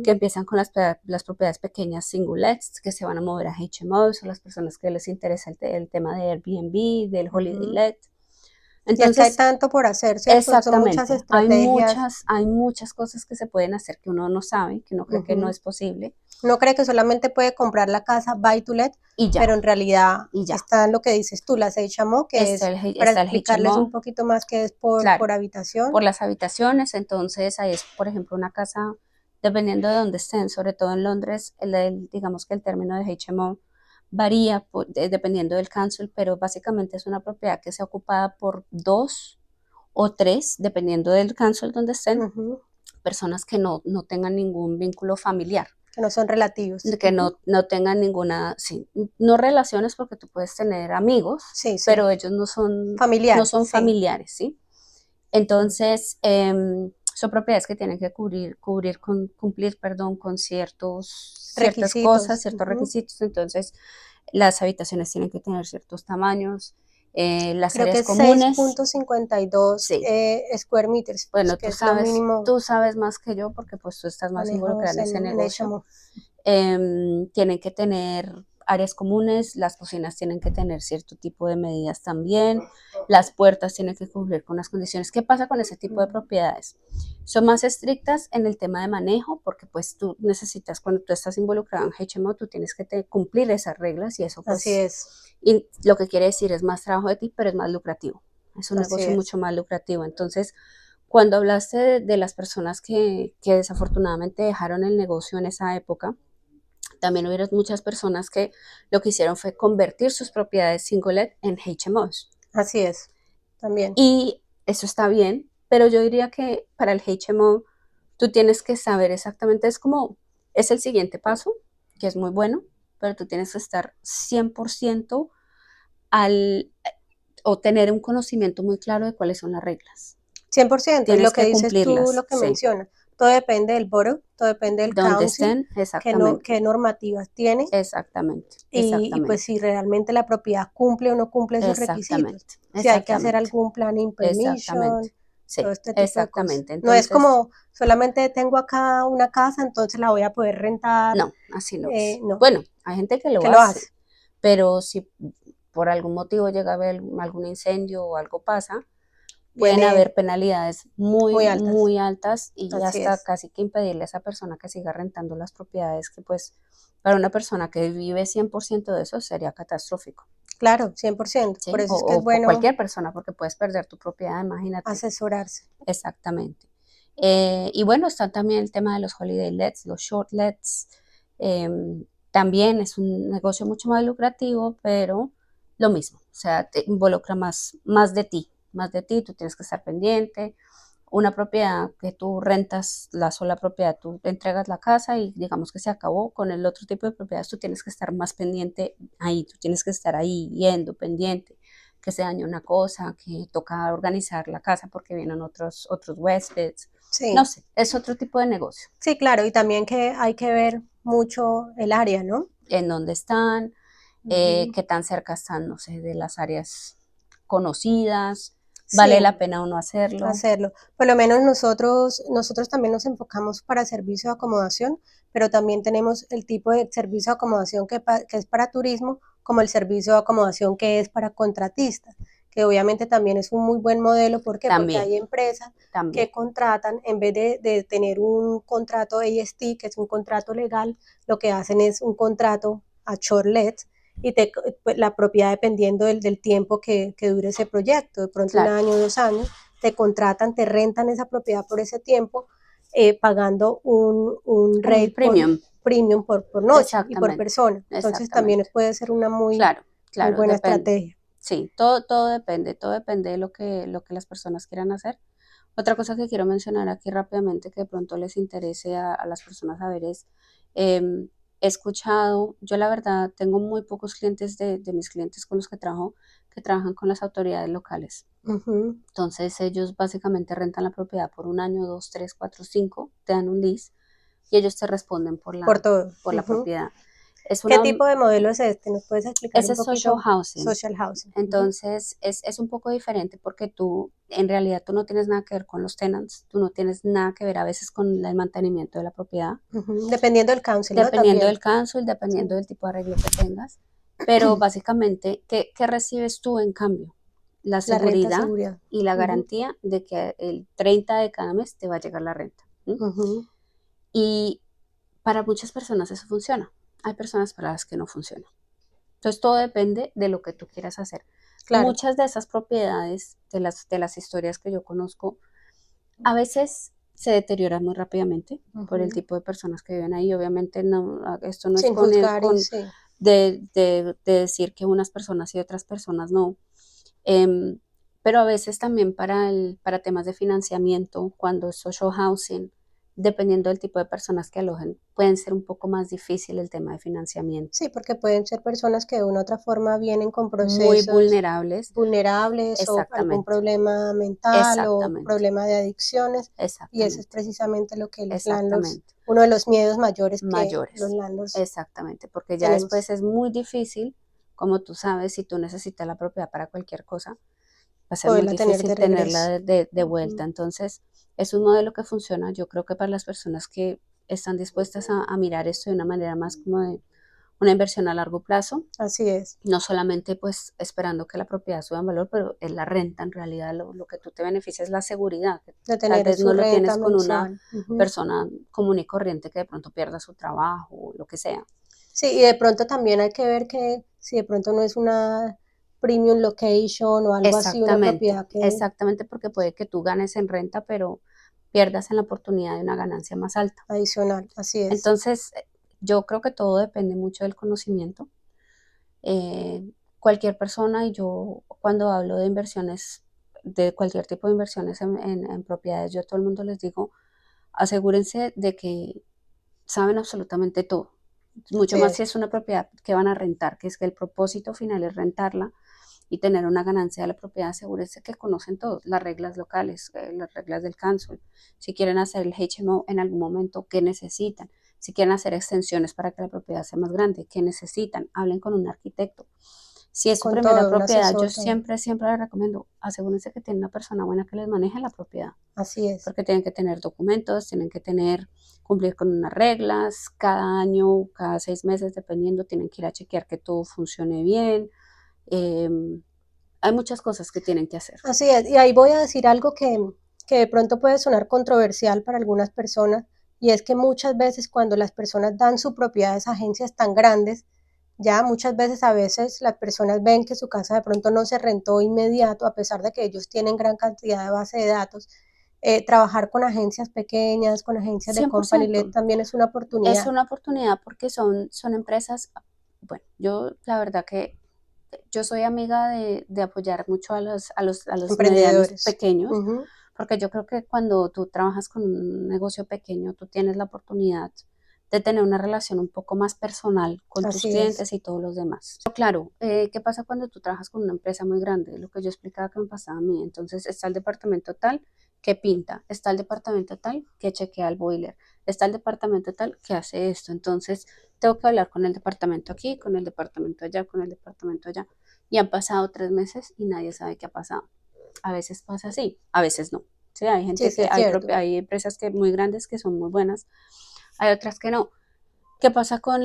que empiezan con las propiedades pequeñas singlets, que se van a mover a HMOs, o las personas que les interesa el tema de Airbnb, del Holiday Let. Entonces, y es que hay tanto por hacer, ¿cierto? Exactamente. Son muchas estrategias. Hay muchas cosas que se pueden hacer que uno no sabe, que uno cree que no es posible. Uno cree que solamente puede comprar la casa buy to let, y ya, pero en realidad está lo que dices tú, las HMO, que es para explicarles un poquito más que es por habitación. Por las habitaciones, entonces ahí es, por ejemplo, una casa, dependiendo de dónde estén, sobre todo en Londres, digamos que el término de HMO varía dependiendo del council, pero básicamente es una propiedad que sea ocupada por 2 o 3, dependiendo del council donde estén, personas que no tengan ningún vínculo familiar. Que no son relativos. Que no tengan ninguna, no relaciones, porque tú puedes tener amigos, pero ellos no son familiares, ¿sí? Entonces, son propiedades que tienen que cumplir con ciertas cosas, ciertos requisitos. Entonces, las habitaciones tienen que tener ciertos tamaños, las creo áreas que comunes. 6.52 square meters. Bueno, que es tú sabes más que yo, porque pues tú estás más involucrada en ese negocio. Tienen que tener áreas comunes, las cocinas tienen que tener cierto tipo de medidas también, las puertas tienen que cumplir con las condiciones. ¿Qué pasa con ese tipo de propiedades? Son más estrictas en el tema de manejo, porque pues tú necesitas, cuando tú estás involucrado en HMO, tú tienes que cumplir esas reglas, y eso pues, así es. Y lo que quiere decir es más trabajo de ti, pero es más lucrativo, es un negocio mucho más lucrativo. Entonces, cuando hablaste de las personas que desafortunadamente dejaron el negocio en esa época, también hubieron muchas personas que lo que hicieron fue convertir sus propiedades single-let en HMOs. Así es, también. Y eso está bien, pero yo diría que para el HMO tú tienes que saber exactamente, es el siguiente paso, que es muy bueno, pero tú tienes que estar 100% o tener un conocimiento muy claro de cuáles son las reglas. 100%, y lo que dices tú, lo que mencionas. Todo depende del borough, todo depende del council, qué normativas tiene. Exactamente. Y pues si realmente la propiedad cumple o no cumple esos requisitos. Si hay que hacer algún planning permission, todo este tipo de cosas. Entonces, no es como solamente tengo acá una casa, entonces la voy a poder rentar. No, así no es. No. Bueno, hay gente que lo hace, pero si por algún motivo llega a haber algún incendio o algo pasa, pueden haber penalidades muy altas y hasta casi que impedirle a esa persona que siga rentando las propiedades, que pues para una persona que vive 100% de eso sería catastrófico. Claro, 100%. ¿Sí? Por eso es que es bueno. O cualquier persona, porque puedes perder tu propiedad, imagínate. Asesorarse. Exactamente. Y bueno, está también el tema de los holiday lets, los short lets. También es un negocio mucho más lucrativo, pero lo mismo, o sea, te involucra más de ti, tú tienes que estar pendiente. Una propiedad que tú rentas, la sola propiedad, tú entregas la casa y digamos que se acabó. Con el otro tipo de propiedades tú tienes que estar más pendiente ahí, tú tienes que estar ahí yendo pendiente, que se dañó una cosa, que toca organizar la casa porque vienen otros huéspedes. Sí, No sé, es otro tipo de negocio. sí, claro, y también que hay que ver mucho el área, ¿no? En dónde están, Ujú. qué tan cerca están, no sé, de las áreas conocidas, vale Sí, la pena o no hacerlo. hacerlo. Por lo menos nosotros también nos enfocamos para servicio de acomodación, pero también tenemos el tipo de servicio de acomodación que es para turismo, como el servicio de acomodación que es para contratistas, que obviamente también es un muy buen modelo. ¿Por qué? Porque También, hay empresas también. que contratan, en vez de tener un contrato AST, que es un contrato legal, lo que hacen es un contrato a short let, y pues, la propiedad dependiendo del tiempo que dure ese proyecto, de pronto un Claro, año, 2 años, te contratan, te rentan esa propiedad por ese tiempo, pagando un un rate por premium, premium por noche y por exactamente, persona. Entonces también exactamente. puede ser una Claro, muy claro, buena depende. estrategia. Sí, todo depende de lo que las personas quieran hacer. Otra cosa que quiero mencionar aquí rápidamente que de pronto les interese a las personas saber es, he escuchado, yo la verdad tengo muy pocos clientes de mis clientes con los que trabajo que trabajan con las autoridades locales. Ujú. Entonces ellos básicamente rentan la propiedad por un año, dos, tres, cuatro, cinco, te dan un lease y ellos te responden Por todo. por la Ujú. propiedad. Es ¿Qué una, tipo de modelo es este? ¿Nos puedes explicar ese un es social poquito? housing. Social housing. Ujú. Entonces es un poco diferente porque tú, en realidad tú no tienes nada que ver con los tenants, tú no tienes nada que ver a veces con el mantenimiento de la propiedad, Ujú. Dependiendo del council, ¿no? dependiendo del También. council, dependiendo Sí. del tipo de arreglo que tengas, pero básicamente, ¿qué recibes tú en cambio? La La renta seguridad seguridad. y la Ujú. garantía de que el 30 de cada mes te va a llegar la renta. ¿M? Ujú. Y para muchas personas eso funciona, hay personas para las que no funciona. Entonces todo depende de lo que tú quieras hacer. Claro. Muchas de esas propiedades, de las historias que yo conozco, a veces se deterioran muy rápidamente por el Ujú. tipo de personas que viven ahí. Obviamente no, esto no es Sin con, juzgar y con sí. de decir que unas personas y otras personas no. Em, pero a veces también para temas de financiamiento, cuando es social housing, dependiendo del tipo de personas que alojen, pueden ser un poco más difícil el tema de financiamiento. Sí, porque pueden ser personas que de una u otra forma vienen con Muy procesos vulnerables, vulnerables o algún exactamente, problema mental o exactamente, problema de adicciones, y eso es exactamente, precisamente lo que los landlords, exactamente, uno de los miedos mayores que los mayores, landlords exactamente, porque ya después tenemos, es muy difícil, como tú sabes, si tú necesitas la propiedad para cualquier cosa, va a ser muy poderla tener de difícil tenerla regreso. de vuelta. Ujú. Entonces, es un modelo que funciona. Yo creo que para las personas que están dispuestas a mirar esto de una manera más como de una inversión a largo plazo, Así es, no solamente pues esperando que la propiedad suba en valor, pero es la renta en realidad lo que tú te beneficias es la seguridad, que de tal tener vez su no lo renta tienes con una mensual. Ujú. persona común y corriente que de pronto pierda su trabajo o lo que sea. Sí, y de pronto también hay que ver que si de pronto no es una premium location o algo así, una Exactamente, propiedad que exactamente porque puede que tú ganes en renta, pero pierdas en la oportunidad de una ganancia más alta. adicional, así es. Entonces, yo creo que todo depende mucho del conocimiento. Eh, Cualquier persona, y yo cuando hablo de inversiones, de cualquier tipo de inversiones en propiedades, yo a todo el mundo les digo, asegúrense de que saben absolutamente todo. Mucho Así más es. si es una propiedad que van a rentar, que es que el propósito final es rentarla y tener una ganancia de la propiedad, asegúrense que conocen todo, las reglas locales, las reglas del council, si quieren hacer el HMO en algún momento, ¿qué necesitan? Si quieren hacer extensiones para que la propiedad sea más grande, ¿qué necesitan? Hablen con un arquitecto. Si es su Con primera todo, un propiedad, yo asesor, todo. siempre les recomiendo, asegúrense que tienen una persona buena que les maneje la propiedad, Así es. porque tienen que tener documentos, tienen que cumplir con unas reglas, cada año, cada 6 meses, dependiendo, tienen que ir a chequear que todo funcione bien. Eh, Hay muchas cosas que tienen que hacer. Así es, y ahí voy a decir algo que de pronto puede sonar controversial para algunas personas, y es que muchas veces cuando las personas dan su propiedad a esas agencias tan grandes, ya muchas veces a veces las personas ven que su casa de pronto no se rentó inmediato, a pesar de que ellos tienen gran cantidad de base de datos. Trabajar con agencias pequeñas, con agencias de cien por company led ciento también es una Es oportunidad una oportunidad porque son empresas, bueno, yo la verdad que yo soy amiga de apoyar mucho a los medianos emprendedores. pequeños, Ujú. porque yo creo que cuando tú trabajas con un negocio pequeño, tú tienes la oportunidad de tener una relación un poco más personal con tus Así es. clientes y todos los demás. Pero claro, ¿qué pasa cuando tú trabajas con una empresa muy grande? Lo que yo explicaba que me pasaba a mí. Entonces está el departamento tal que pinta, está el departamento tal que chequea el boiler, está el departamento tal que hace esto. Entonces tengo que hablar con el departamento aquí, con el departamento allá, con el departamento allá. Y han pasado 3 meses y nadie sabe qué ha pasado. A veces pasa así, a veces no. Sí, hay Sí, gente sí, que, es cierto. hay empresas que muy grandes que son muy buenas, hay otras que no. ¿Qué pasa con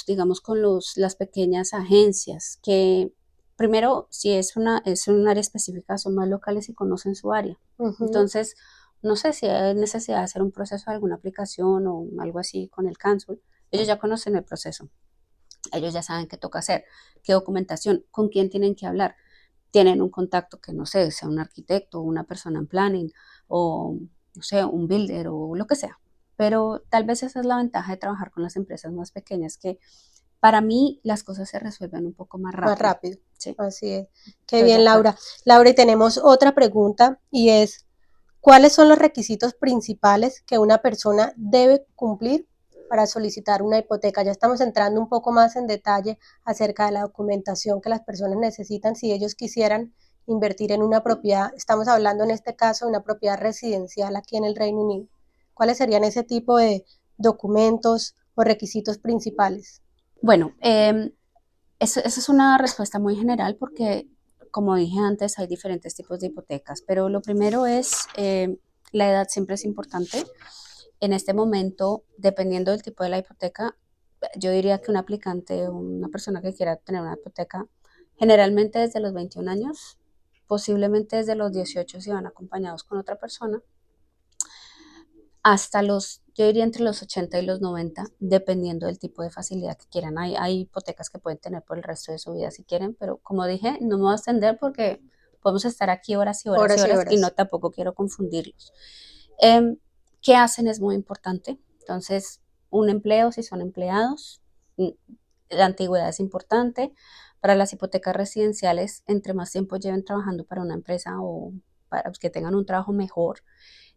digamos, con las pequeñas agencias? Que primero, si es un área específica, son más locales y conocen su área. Ujú. Entonces, no sé si hay necesidad de hacer un proceso de alguna aplicación o algo así con el cancel. Ellos ya conocen el proceso. Ellos ya saben qué toca hacer, qué documentación, con quién tienen que hablar. Tienen un contacto que, no sé, sea un arquitecto, una persona en planning o, no sé, un builder o lo que sea. Pero tal vez esa es la ventaja de trabajar con las empresas más pequeñas, que para mí las cosas se resuelven un poco más Más rápido. rápido. Sí, Así es. Qué estoy de bien, acuerdo. Laura. Laura, y tenemos otra pregunta y es, ¿cuáles son los requisitos principales que una persona debe cumplir para solicitar una hipoteca? Ya estamos entrando un poco más en detalle acerca de la documentación que las personas necesitan si ellos quisieran invertir en una propiedad. Estamos hablando en este caso de una propiedad residencial aquí en el Reino Unido. ¿Cuáles serían ese tipo de documentos o requisitos principales? Bueno, esa es una respuesta muy general porque, como dije antes, hay diferentes tipos de hipotecas, pero lo primero es, la edad siempre es importante. En este momento, dependiendo del tipo de la hipoteca, yo diría que un aplicante o una persona que quiera tener una hipoteca, generalmente desde los 21 años, posiblemente desde los 18 si van acompañados con otra persona, hasta yo diría entre los 80 y los 90, dependiendo del tipo de facilidad que quieran. Hay hipotecas que pueden tener por el resto de su vida si quieren, pero como dije, no me voy a extender porque podemos estar aquí horas y horas y Horas y horas y no horas. tampoco quiero confundirlos. Em, ¿Qué hacen? Es muy importante. Entonces, un empleo, si son empleados, la antigüedad es importante. Para las hipotecas residenciales, entre más tiempo lleven trabajando para una empresa o para que tengan un trabajo mejor,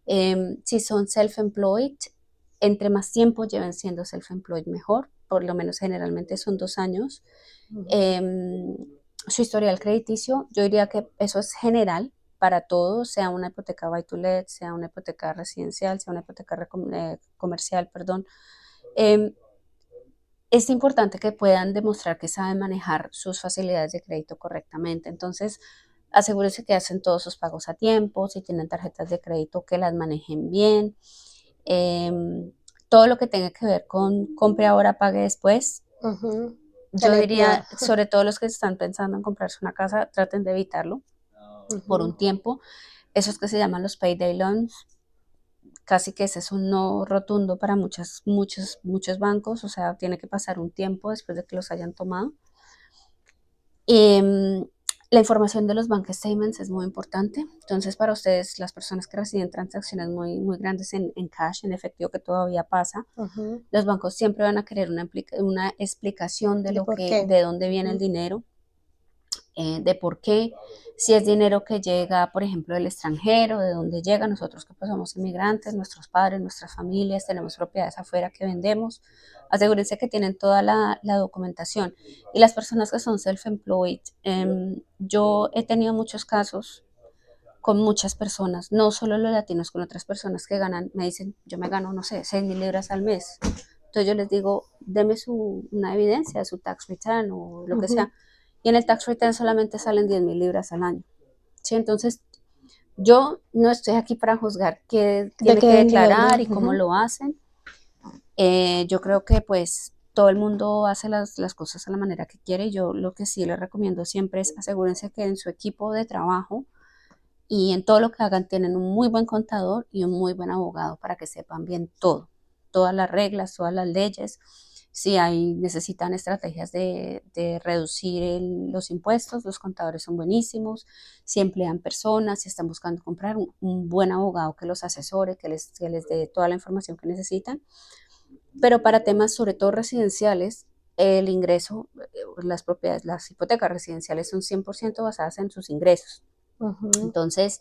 si son self-employed, entre más tiempo lleven siendo self-employed, mejor. Por lo menos generalmente son 2 años. Ujú. Em, Su historial crediticio, yo diría que eso es general para todos, sea una hipoteca buy to let, sea una hipoteca residencial, sea una hipoteca comercial, perdón. Em, es importante que puedan demostrar que saben manejar sus facilidades de crédito correctamente. Entonces, asegúrese que hacen todos sus pagos a tiempo, si tienen tarjetas de crédito, que las manejen bien. Em, Todo lo que tenga que ver con compre ahora, pague después. Ujú. Yo Tener cuidado. diría, sobre todo los que están pensando en comprarse una casa, traten de evitarlo por un Ujú. tiempo. Esos que se llaman los payday loans, casi que ese es un no rotundo para muchos bancos, o sea, tiene que pasar un tiempo después de que los hayan tomado. Em, la información de los bank statements es muy importante. Entonces, para ustedes, las personas que reciben transacciones muy grandes en cash, en efectivo, que todavía pasa, Ujú. los bancos siempre van a querer una explicación ¿De por qué? de dónde viene el Ujú. dinero, de por qué, si es dinero que llega, por ejemplo, del extranjero, de dónde llega, nosotros que pues somos inmigrantes, nuestros padres, nuestras familias, tenemos propiedades afuera que vendemos, asegúrense que tienen toda la documentación. Y las personas que son self-employed, yo he tenido muchos casos con muchas personas, no solo los latinos, con otras personas que ganan, me dicen, yo me gano, no sé, 6.000 libras al mes. Entonces yo les digo, deme una evidencia de su tax return o lo que Ujú. sea. Y en el tax return solamente salen 10.000 libras al año. ¿Sí? Entonces yo no estoy aquí para juzgar qué ¿De tiene que qué? ¿De dónde? declarar y cómo Ujú. lo hacen. Yo creo que pues todo el mundo hace las cosas a la manera que quiere. Yo lo que sí les recomiendo siempre es asegúrense que en su equipo de trabajo y en todo lo que hagan tienen un muy buen contador y un muy buen abogado para que sepan bien todo, todas las reglas, todas las leyes. Si hay, necesitan estrategias de reducir los impuestos, los contadores son buenísimos. Si emplean personas, si están buscando comprar un buen abogado que los asesore, que les dé toda la información que necesitan. Pero para temas sobre todo residenciales, el ingreso, las propiedades, las hipotecas residenciales son 100% basadas en sus ingresos. Ujú. Entonces,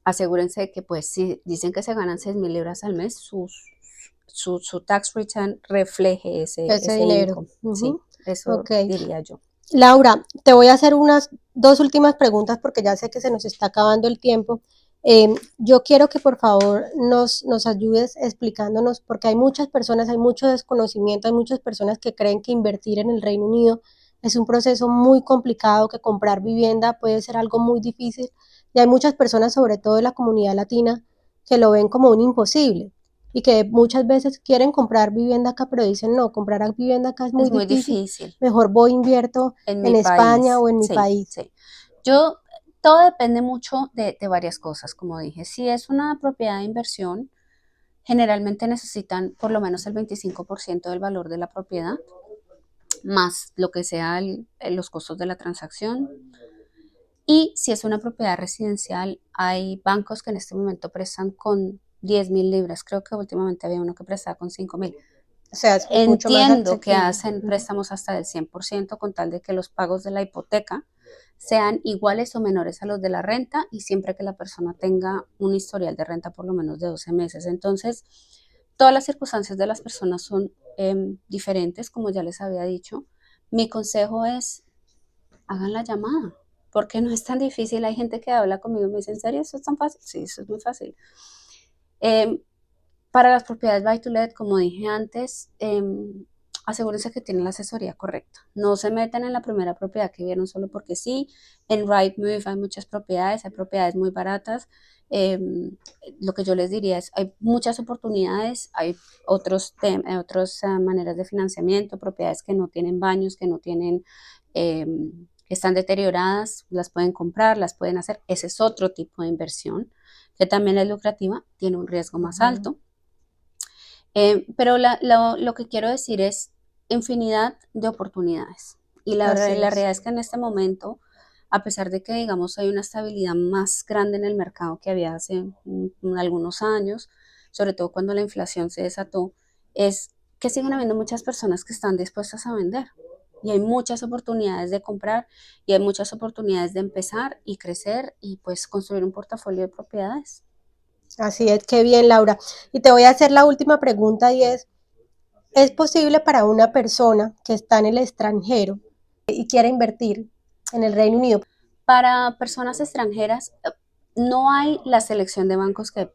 asegúrense de que, pues, si dicen que se ganan 6.000 libras al mes, su tax return refleje Ese ese dinero. income. Sí, Ujú. eso Ok. diría yo. Laura, te voy a hacer unas dos últimas preguntas porque ya sé que se nos está acabando el tiempo Yo quiero que por favor nos ayudes explicándonos, porque hay muchas personas, hay mucho desconocimiento, hay muchas personas que creen que invertir en el Reino Unido es un proceso muy complicado, que comprar vivienda puede ser algo muy difícil, y hay muchas personas, sobre todo de la comunidad latina, que lo ven como un imposible y que muchas veces quieren comprar vivienda acá, pero dicen, no, comprar vivienda acá es muy Es muy difícil, difícil mejor voy invierto en mi en España país. o en mi Sí, país. sí. Yo, todo depende mucho de varias cosas, como dije. Si es una propiedad de inversión, generalmente necesitan por lo menos el 25% del valor de la propiedad, más lo que sea los costos de la transacción. Y si es una propiedad residencial, hay bancos que en este momento prestan con 10.000 libras. Creo que últimamente había uno que prestaba con 5.000. O sea, es mucho más Entiendo que asequible. hacen préstamos hasta del 100% con tal de que los pagos de la hipoteca sean iguales o menores a los de la renta y siempre que la persona tenga un historial de renta por lo menos de 12 meses. Entonces, todas las circunstancias de las personas son diferentes, como ya les había dicho. Mi consejo es, hagan la llamada, porque no es tan difícil. Hay gente que habla conmigo y me dice, ¿en serio eso es tan fácil? Sí, eso es muy fácil. Eh, para las propiedades Buy to Let, como dije antes, asegúrense que tienen la asesoría correcta. No se metan en la primera propiedad que vieron solo porque sí. En Rightmove hay muchas propiedades, hay propiedades muy baratas. Lo que yo les diría es, hay muchas oportunidades, hay otras maneras de financiamiento, propiedades que no tienen baños, que no tienen, que están deterioradas, las pueden comprar, las pueden hacer. Ese es otro tipo de inversión que también es lucrativa, tiene un riesgo más alto. Pero lo que quiero decir es infinidad de oportunidades. Y la realidad es que en este momento, a pesar de que, digamos, hay una estabilidad más grande en el mercado que había hace algunos años, sobre todo cuando la inflación se desató, es que siguen habiendo muchas personas que están dispuestas a vender. Y hay muchas oportunidades de comprar y hay muchas oportunidades de empezar y crecer y pues construir un portafolio de propiedades. Así es, qué bien, Laura. Y te voy a hacer la última pregunta y ¿es posible para una persona que está en el extranjero y quiera invertir en el Reino Unido? Para personas extranjeras, no hay la selección de bancos que hay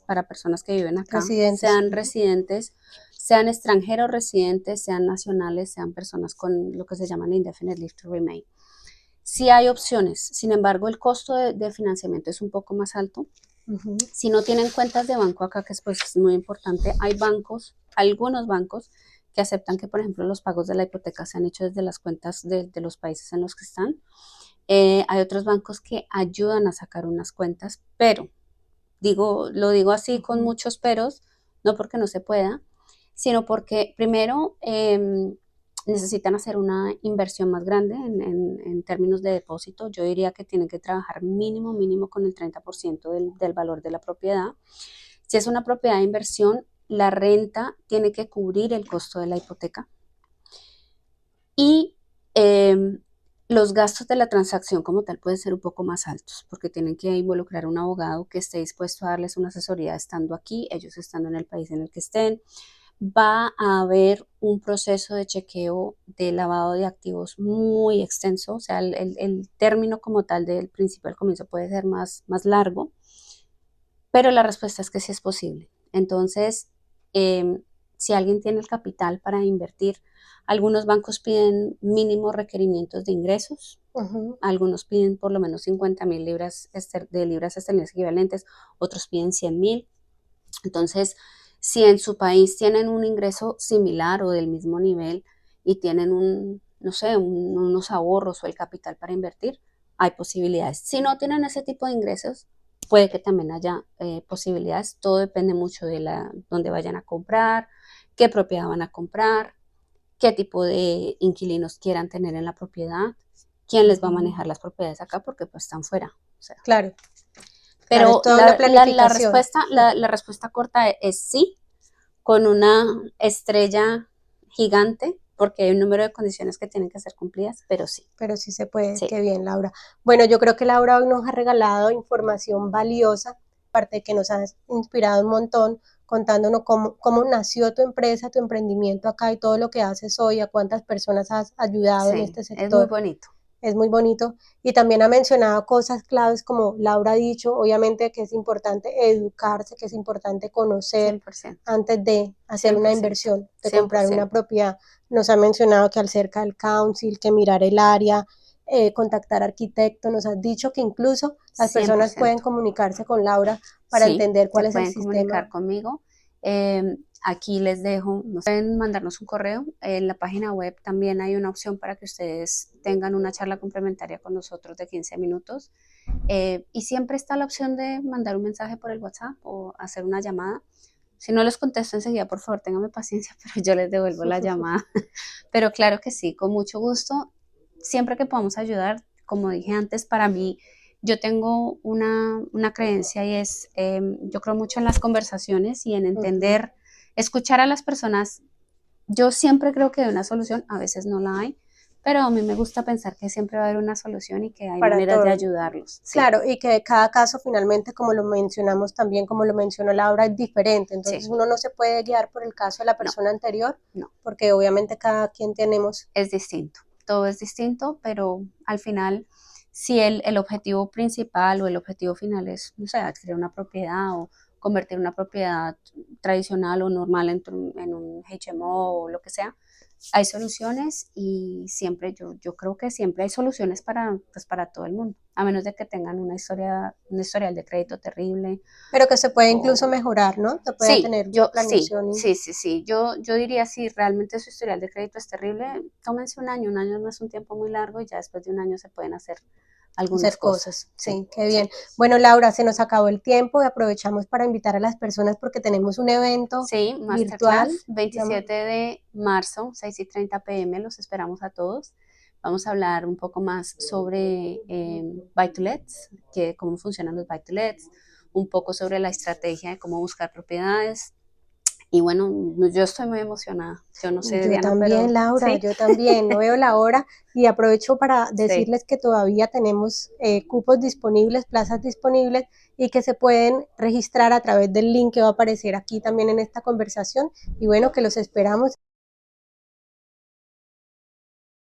para personas que viven acá, Residentes. sean residentes, sean extranjeros residentes, sean nacionales, sean personas con lo que se llama indefinite leave to remain. Sí hay opciones, sin embargo, el costo de financiamiento es un poco más alto. Si no tienen cuentas de banco acá, que pues, es muy importante, hay bancos, algunos bancos, que aceptan que, por ejemplo, los pagos de la hipoteca sean hechos desde las cuentas de los países en los que están. Hay otros bancos que ayudan a sacar unas cuentas, pero lo digo así con muchos peros, no porque no se pueda, sino porque primero necesitan hacer una inversión más grande en términos de depósito. Yo diría que tienen que trabajar mínimo con el 30% del valor de la propiedad. Si es una propiedad de inversión, la renta tiene que cubrir el costo de la hipoteca. Y los gastos de la transacción como tal pueden ser un poco más altos porque tienen que involucrar a un abogado que esté dispuesto a darles una asesoría estando aquí, ellos estando en el país en el que estén. Va a haber un proceso de chequeo de lavado de activos muy extenso, o sea, el término como tal del principio al comienzo puede ser más largo, pero la respuesta es que sí es posible. Entonces, si alguien tiene el capital para invertir, algunos bancos piden mínimos requerimientos de ingresos, algunos piden por lo menos 50.000 libras esterlinas equivalentes, otros piden 100.000. Entonces, si en su país tienen un ingreso similar o del mismo nivel y tienen no sé, unos ahorros o el capital para invertir, hay posibilidades. Si no tienen ese tipo de ingresos, puede que también haya posibilidades. Todo depende mucho de dónde vayan a comprar, qué propiedad van a comprar, qué tipo de inquilinos quieran tener en la propiedad, quién les va a manejar las propiedades acá porque pues están fuera. O sea. Claro. Claro, es Pero toda una planificación. la respuesta corta es sí, con una estrella gigante, porque hay un número de condiciones que tienen que ser cumplidas, pero sí. Pero sí se puede, Sí. qué bien, Laura. Bueno, yo creo que Laura hoy nos ha regalado información valiosa, aparte de que nos has inspirado un montón, contándonos cómo nació tu empresa, tu emprendimiento acá y todo lo que haces hoy, a cuántas personas has ayudado en Sí, este es muy sector. bonito. es muy bonito. Y también ha mencionado cosas claves como Laura ha dicho, obviamente que es importante educarse, que es importante conocer 100%, antes de hacer una 100%, inversión, de comprar una 100%. propiedad. Nos ha mencionado que acerca del council, que mirar el área, contactar arquitecto, nos has dicho que incluso las personas pueden 100%. comunicarse con Laura para Sí, entender se cuál es el pueden comunicar sistema. conmigo. Aquí les dejo, nos pueden mandarnos un correo. En la página web también hay una opción para que ustedes tengan una charla complementaria con nosotros de 15 minutos. Y siempre está la opción de mandar un mensaje por el WhatsApp o hacer una llamada. Si no les contesto enseguida, por favor, ténganme paciencia, pero yo les devuelvo la llamada. Pero claro que sí, con mucho gusto. Siempre que podamos ayudar, como dije antes, para mí, yo tengo una creencia y es, yo creo mucho en las conversaciones y en entender, escuchar a las personas. Yo siempre creo que hay una solución, a veces no la hay, pero a mí me gusta pensar que siempre va a haber una solución y que hay Para maneras de todo. ayudarlos. Sí, Claro, y que cada caso finalmente, como lo mencionamos también, como lo mencionó Laura, es diferente. Entonces sí, uno no se puede guiar por el caso de la no, persona anterior, no, porque obviamente cada quien tenemos. es distinto. Todo es distinto, pero al final, si el objetivo principal o el objetivo final es, no sé, adquirir una propiedad o convertir una propiedad tradicional o normal en un HMO o lo que sea, hay soluciones y siempre, yo creo que siempre hay soluciones para, pues, para todo el mundo, a menos de que tengan una historia, un historial de crédito terrible. Pero que se puede incluso O, mejorar, ¿no? Se puede sí, tener una yo sí, planeación y sí, sí, sí. Yo diría si realmente su historial de crédito es terrible, tómense un año no es un tiempo muy largo y ya después de un año se pueden hacer algunas hacer cosas. cosas. Sí, Sí, qué bien. sí. Bueno, Laura, se nos acabó el tiempo y aprovechamos para invitar a las personas porque tenemos un evento Sí, virtual. Masterclass, 27 de marzo, 6:30 p.m. Los esperamos a todos. Vamos a hablar un poco más sobre buy to lets, que, cómo funcionan los buy to lets, un poco sobre la estrategia de cómo buscar propiedades. Y bueno, yo estoy muy emocionada. Yo no sé, Yo Diana, también, pero Laura, sí, yo también, no veo la hora y aprovecho para sí, decirles que todavía tenemos cupos disponibles, plazas disponibles y que se pueden registrar a través del link que va a aparecer aquí también en esta conversación y bueno, que los esperamos.